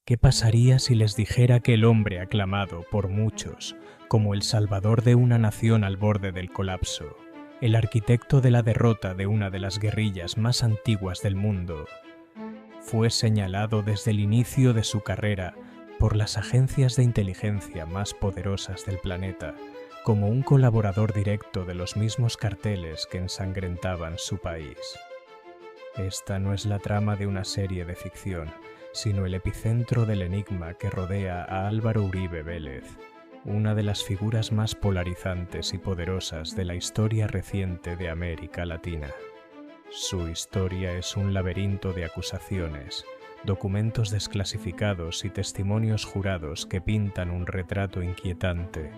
¿Qué pasaría si les dijera que el hombre aclamado por muchos como el salvador de una nación al borde del colapso, el arquitecto de la derrota de una de las guerrillas más antiguas del mundo, fue señalado desde el inicio de su carrera por las agencias de inteligencia más poderosas del planeta como un colaborador directo de los mismos carteles que ensangrentaban su país? Esta no es la trama de una serie de ficción, sino el epicentro del enigma que rodea a Álvaro Uribe Vélez, una de las figuras más polarizantes y poderosas de la historia reciente de América Latina. Su historia es un laberinto de acusaciones, documentos desclasificados y testimonios jurados que pintan un retrato inquietante,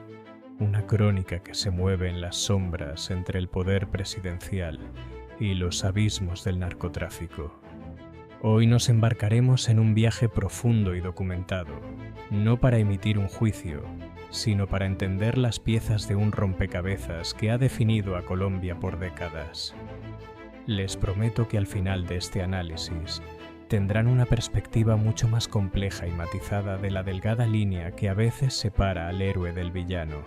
una crónica que se mueve en las sombras entre el poder presidencial y los abismos del narcotráfico. Hoy nos embarcaremos en un viaje profundo y documentado, no para emitir un juicio, sino para entender las piezas de un rompecabezas que ha definido a Colombia por décadas. Les prometo que al final de este análisis tendrán una perspectiva mucho más compleja y matizada de la delgada línea que a veces separa al héroe del villano,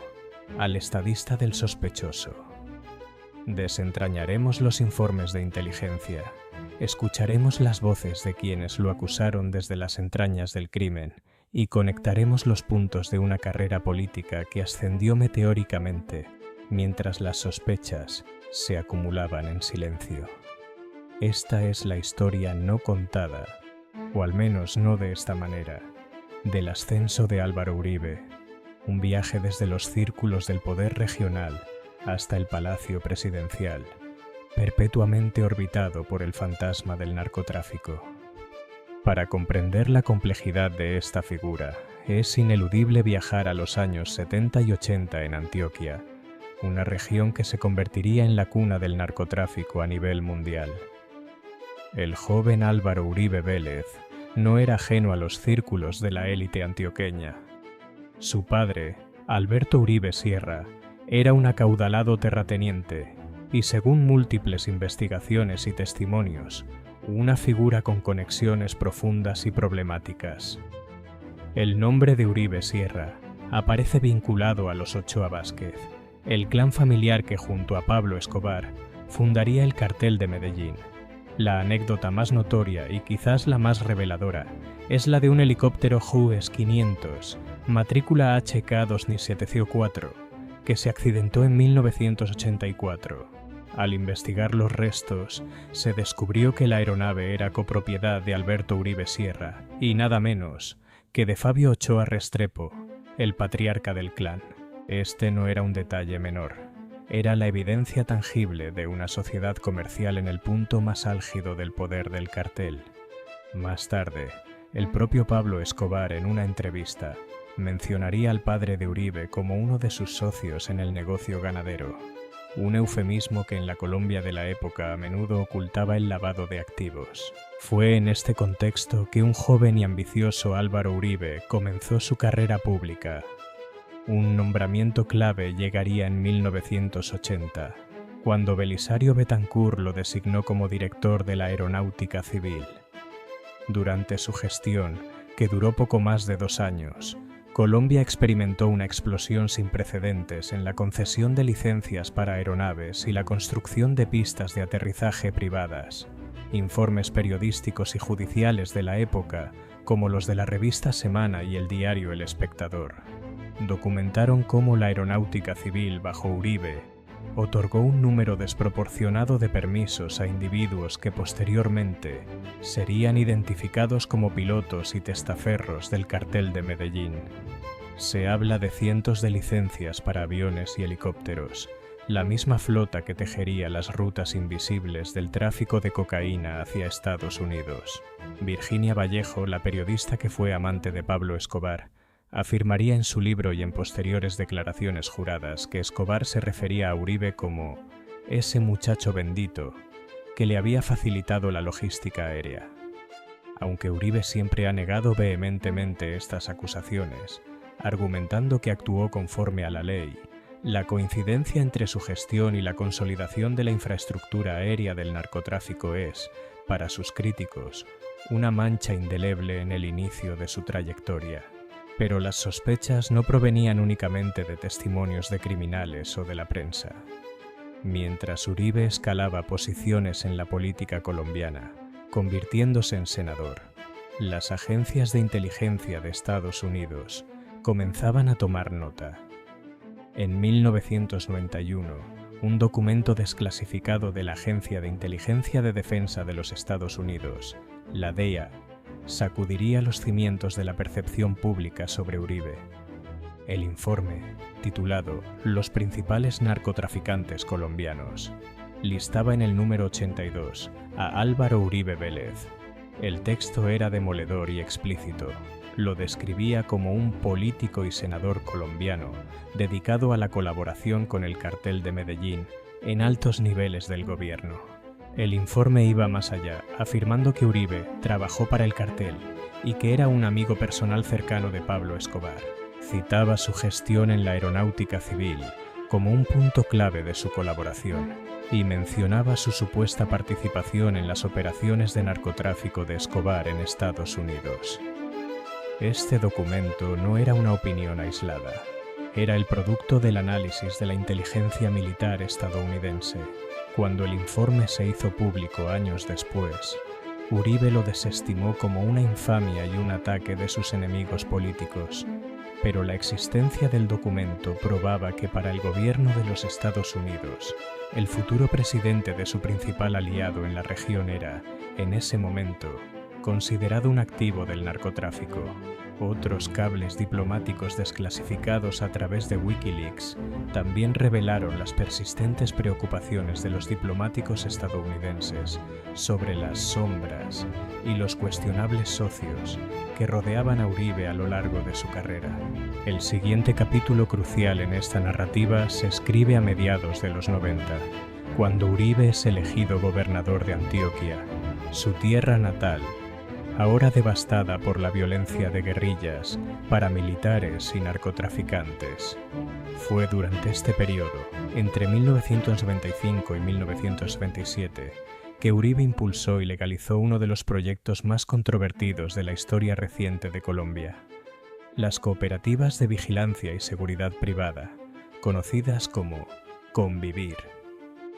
al estadista del sospechoso. Desentrañaremos los informes de inteligencia, escucharemos las voces de quienes lo acusaron desde las entrañas del crimen y conectaremos los puntos de una carrera política que ascendió meteóricamente mientras las sospechas se acumulaban en silencio. Esta es la historia no contada, o al menos no de esta manera, del ascenso de Álvaro Uribe, un viaje desde los círculos del poder regional hasta el Palacio Presidencial, perpetuamente orbitado por el fantasma del narcotráfico. Para comprender la complejidad de esta figura, es ineludible viajar a los años 70 y 80 en Antioquia, una región que se convertiría en la cuna del narcotráfico a nivel mundial. El joven Álvaro Uribe Vélez no era ajeno a los círculos de la élite antioqueña. Su padre, Alberto Uribe Sierra, era un acaudalado terrateniente y, según múltiples investigaciones y testimonios, una figura con conexiones profundas y problemáticas. El nombre de Uribe Sierra aparece vinculado a los Ochoa Vázquez, el clan familiar que junto a Pablo Escobar fundaría el Cartel de Medellín. La anécdota más notoria y quizás la más reveladora es la de un helicóptero JUES 500, matrícula HK-2704, que se accidentó en 1984. Al investigar los restos, se descubrió que la aeronave era copropiedad de Alberto Uribe Sierra y nada menos que de Fabio Ochoa Restrepo, el patriarca del clan. Este no era un detalle menor, era la evidencia tangible de una sociedad comercial en el punto más álgido del poder del cartel. Más tarde, el propio Pablo Escobar, en una entrevista, mencionaría al padre de Uribe como uno de sus socios en el negocio ganadero, un eufemismo que en la Colombia de la época a menudo ocultaba el lavado de activos. Fue en este contexto que un joven y ambicioso Álvaro Uribe comenzó su carrera pública. Un nombramiento clave llegaría en 1980, cuando Belisario Betancur lo designó como director de la Aeronáutica Civil. Durante su gestión, que duró poco más de 2 años, Colombia experimentó una explosión sin precedentes en la concesión de licencias para aeronaves y la construcción de pistas de aterrizaje privadas. Informes periodísticos y judiciales de la época, como los de la revista Semana y el diario El Espectador, documentaron cómo la Aeronáutica Civil bajo Uribe otorgó un número desproporcionado de permisos a individuos que posteriormente serían identificados como pilotos y testaferros del Cartel de Medellín. Se habla de cientos de licencias para aviones y helicópteros, la misma flota que tejería las rutas invisibles del tráfico de cocaína hacia Estados Unidos. Virginia Vallejo, la periodista que fue amante de Pablo Escobar, afirmaría en su libro y en posteriores declaraciones juradas que Escobar se refería a Uribe como ese muchacho bendito que le había facilitado la logística aérea. Aunque Uribe siempre ha negado vehementemente estas acusaciones, argumentando que actuó conforme a la ley, la coincidencia entre su gestión y la consolidación de la infraestructura aérea del narcotráfico es, para sus críticos, una mancha indeleble en el inicio de su trayectoria. Pero las sospechas no provenían únicamente de testimonios de criminales o de la prensa. Mientras Uribe escalaba posiciones en la política colombiana, convirtiéndose en senador, las agencias de inteligencia de Estados Unidos comenzaban a tomar nota. En 1991, un documento desclasificado de la Agencia de Inteligencia de Defensa de los Estados Unidos, la DEA, sacudiría los cimientos de la percepción pública sobre Uribe. El informe, titulado Los principales narcotraficantes colombianos, listaba en el número 82 a Álvaro Uribe Vélez. El texto era demoledor y explícito. Lo describía como un político y senador colombiano dedicado a la colaboración con el cartel de Medellín en altos niveles del gobierno. El informe iba más allá, afirmando que Uribe trabajó para el cartel y que era un amigo personal cercano de Pablo Escobar. Citaba su gestión en la aeronáutica civil como un punto clave de su colaboración y mencionaba su supuesta participación en las operaciones de narcotráfico de Escobar en Estados Unidos. Este documento no era una opinión aislada, era el producto del análisis de la inteligencia militar estadounidense. Cuando el informe se hizo público años después, Uribe lo desestimó como una infamia y un ataque de sus enemigos políticos, pero la existencia del documento probaba que para el gobierno de los Estados Unidos, el futuro presidente de su principal aliado en la región era, en ese momento, considerado un activo del narcotráfico. Otros cables diplomáticos desclasificados a través de Wikileaks también revelaron las persistentes preocupaciones de los diplomáticos estadounidenses sobre las sombras y los cuestionables socios que rodeaban a Uribe a lo largo de su carrera. El siguiente capítulo crucial en esta narrativa se escribe a mediados de los 90, cuando Uribe es elegido gobernador de Antioquia, su tierra natal, ahora devastada por la violencia de guerrillas, paramilitares y narcotraficantes. Fue durante este periodo, entre 1995 y 1997, que Uribe impulsó y legalizó uno de los proyectos más controvertidos de la historia reciente de Colombia: las cooperativas de vigilancia y seguridad privada, conocidas como Convivir.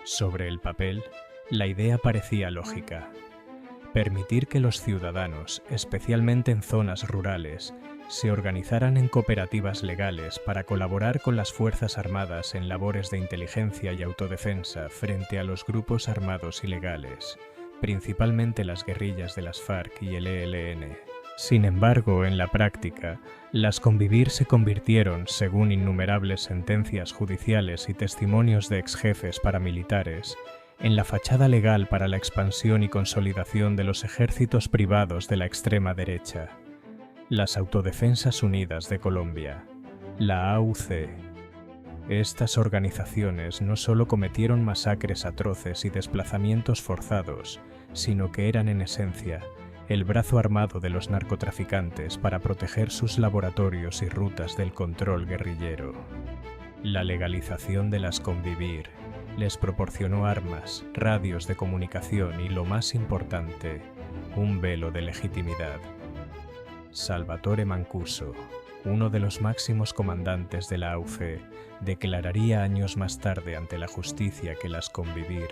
Sobre el papel, la idea parecía lógica: permitir que los ciudadanos, especialmente en zonas rurales, se organizaran en cooperativas legales para colaborar con las Fuerzas Armadas en labores de inteligencia y autodefensa frente a los grupos armados ilegales, principalmente las guerrillas de las FARC y el ELN. Sin embargo, en la práctica, las Convivir se convirtieron, según innumerables sentencias judiciales y testimonios de exjefes paramilitares, en la fachada legal para la expansión y consolidación de los ejércitos privados de la extrema derecha, las Autodefensas Unidas de Colombia, la AUC. Estas organizaciones no solo cometieron masacres atroces y desplazamientos forzados, sino que eran en esencia el brazo armado de los narcotraficantes para proteger sus laboratorios y rutas del control guerrillero. La legalización de las Convivir les proporcionó armas, radios de comunicación y, lo más importante, un velo de legitimidad. Salvatore Mancuso, uno de los máximos comandantes de la AUC, declararía años más tarde ante la justicia que las Convivir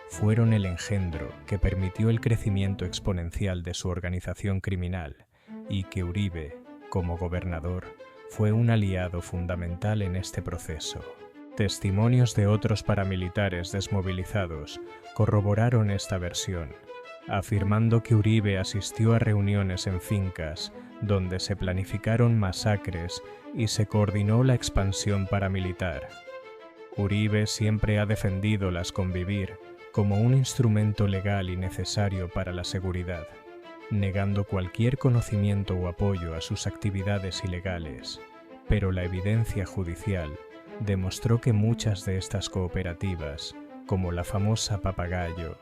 fueron el engendro que permitió el crecimiento exponencial de su organización criminal y que Uribe, como gobernador, fue un aliado fundamental en este proceso. Testimonios de otros paramilitares desmovilizados corroboraron esta versión, afirmando que Uribe asistió a reuniones en fincas donde se planificaron masacres y se coordinó la expansión paramilitar. Uribe siempre ha defendido las Convivir como un instrumento legal y necesario para la seguridad, negando cualquier conocimiento o apoyo a sus actividades ilegales, pero la evidencia judicial demostró que muchas de estas cooperativas, como la famosa Papagayo,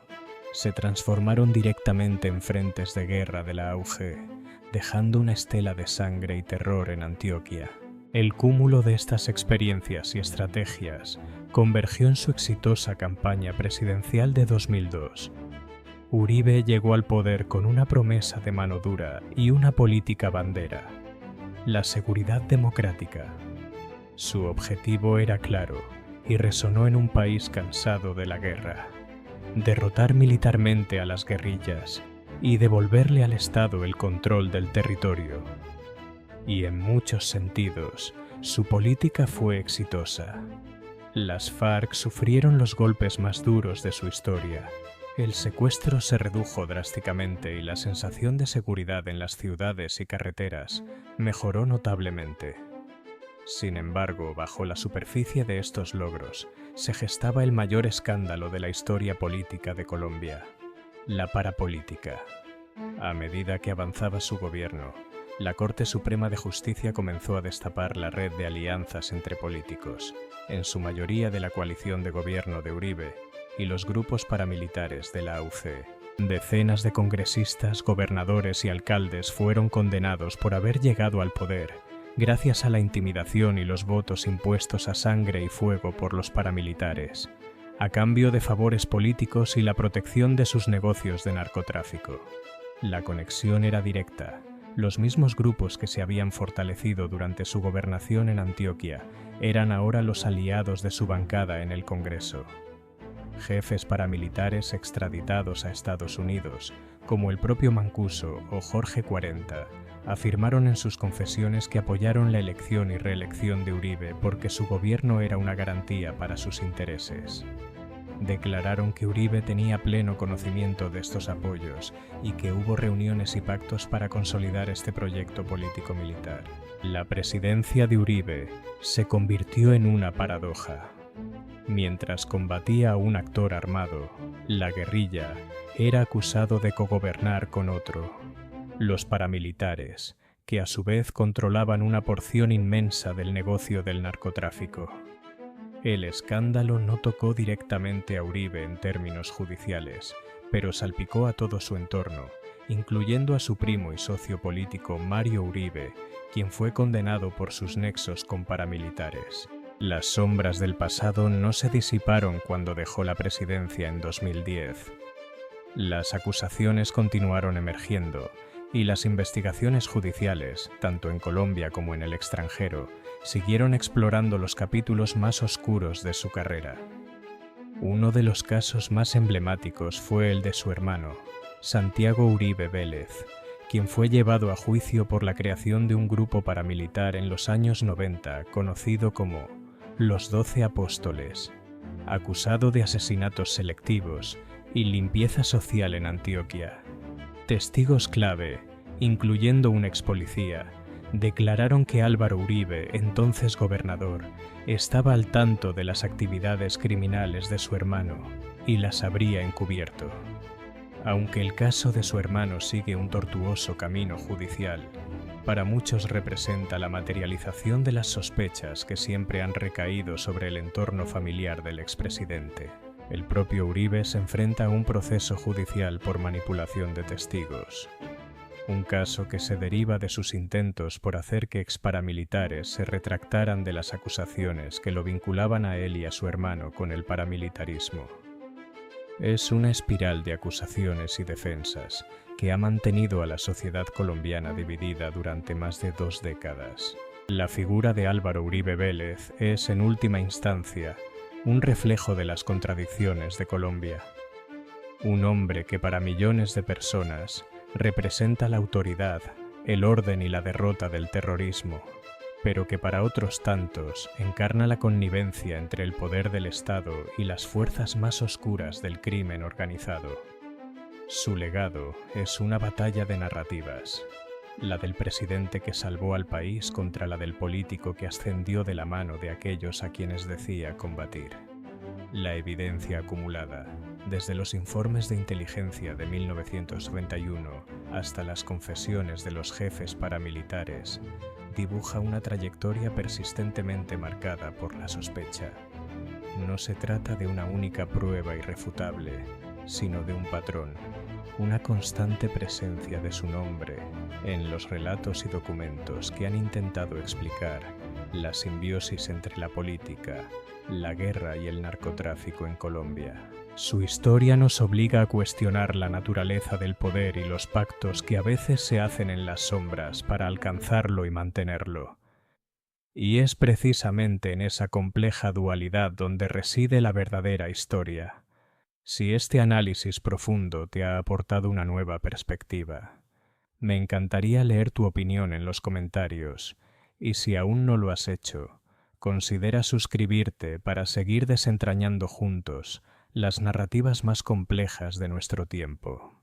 se transformaron directamente en frentes de guerra de la AUG, dejando una estela de sangre y terror en Antioquia. El cúmulo de estas experiencias y estrategias convergió en su exitosa campaña presidencial de 2002. Uribe llegó al poder con una promesa de mano dura y una política bandera: la seguridad democrática. Su objetivo era claro y resonó en un país cansado de la guerra: derrotar militarmente a las guerrillas y devolverle al Estado el control del territorio. Y en muchos sentidos, su política fue exitosa. Las FARC sufrieron los golpes más duros de su historia. El secuestro se redujo drásticamente y la sensación de seguridad en las ciudades y carreteras mejoró notablemente. Sin embargo, bajo la superficie de estos logros, se gestaba el mayor escándalo de la historia política de Colombia: la parapolítica. A medida que avanzaba su gobierno, la Corte Suprema de Justicia comenzó a destapar la red de alianzas entre políticos, en su mayoría de la coalición de gobierno de Uribe, y los grupos paramilitares de la AUC. Decenas de congresistas, gobernadores y alcaldes fueron condenados por haber llegado al poder gracias a la intimidación y los votos impuestos a sangre y fuego por los paramilitares, a cambio de favores políticos y la protección de sus negocios de narcotráfico. La conexión era directa. Los mismos grupos que se habían fortalecido durante su gobernación en Antioquia eran ahora los aliados de su bancada en el Congreso. Jefes paramilitares extraditados a Estados Unidos, como el propio Mancuso o Jorge 40, afirmaron en sus confesiones que apoyaron la elección y reelección de Uribe porque su gobierno era una garantía para sus intereses. Declararon que Uribe tenía pleno conocimiento de estos apoyos y que hubo reuniones y pactos para consolidar este proyecto político-militar. La presidencia de Uribe se convirtió en una paradoja. Mientras combatía a un actor armado, la guerrilla, era acusado de cogobernar con otro: los paramilitares, que a su vez controlaban una porción inmensa del negocio del narcotráfico. El escándalo no tocó directamente a Uribe en términos judiciales, pero salpicó a todo su entorno, incluyendo a su primo y socio político Mario Uribe, quien fue condenado por sus nexos con paramilitares. Las sombras del pasado no se disiparon cuando dejó la presidencia en 2010. Las acusaciones continuaron emergiendo y las investigaciones judiciales, tanto en Colombia como en el extranjero, siguieron explorando los capítulos más oscuros de su carrera. Uno de los casos más emblemáticos fue el de su hermano, Santiago Uribe Vélez, quien fue llevado a juicio por la creación de un grupo paramilitar en los años 90 conocido como los 12 Apóstoles, acusado de asesinatos selectivos y limpieza social en Antioquia. Testigos clave, incluyendo un expolicía, declararon que Álvaro Uribe, entonces gobernador, estaba al tanto de las actividades criminales de su hermano y las habría encubierto. Aunque el caso de su hermano sigue un tortuoso camino judicial, para muchos representa la materialización de las sospechas que siempre han recaído sobre el entorno familiar del expresidente. El propio Uribe se enfrenta a un proceso judicial por manipulación de testigos. Un caso que se deriva de sus intentos por hacer que exparamilitares se retractaran de las acusaciones que lo vinculaban a él y a su hermano con el paramilitarismo. Es una espiral de acusaciones y defensas que ha mantenido a la sociedad colombiana dividida durante más de 2 décadas. La figura de Álvaro Uribe Vélez es, en última instancia, un reflejo de las contradicciones de Colombia. Un hombre que para millones de personas representa la autoridad, el orden y la derrota del terrorismo, pero que para otros tantos encarna la connivencia entre el poder del Estado y las fuerzas más oscuras del crimen organizado. Su legado es una batalla de narrativas, la del presidente que salvó al país contra la del político que ascendió de la mano de aquellos a quienes decía combatir. La evidencia acumulada, desde los informes de inteligencia de 1991 hasta las confesiones de los jefes paramilitares, dibuja una trayectoria persistentemente marcada por la sospecha. No se trata de una única prueba irrefutable, sino de un patrón, una constante presencia de su nombre en los relatos y documentos que han intentado explicar la simbiosis entre la política, la guerra y el narcotráfico en Colombia. Su historia nos obliga a cuestionar la naturaleza del poder y los pactos que a veces se hacen en las sombras para alcanzarlo y mantenerlo. Y es precisamente en esa compleja dualidad donde reside la verdadera historia. Si este análisis profundo te ha aportado una nueva perspectiva, me encantaría leer tu opinión en los comentarios, y si aún no lo has hecho, considera suscribirte para seguir desentrañando juntos las narrativas más complejas de nuestro tiempo.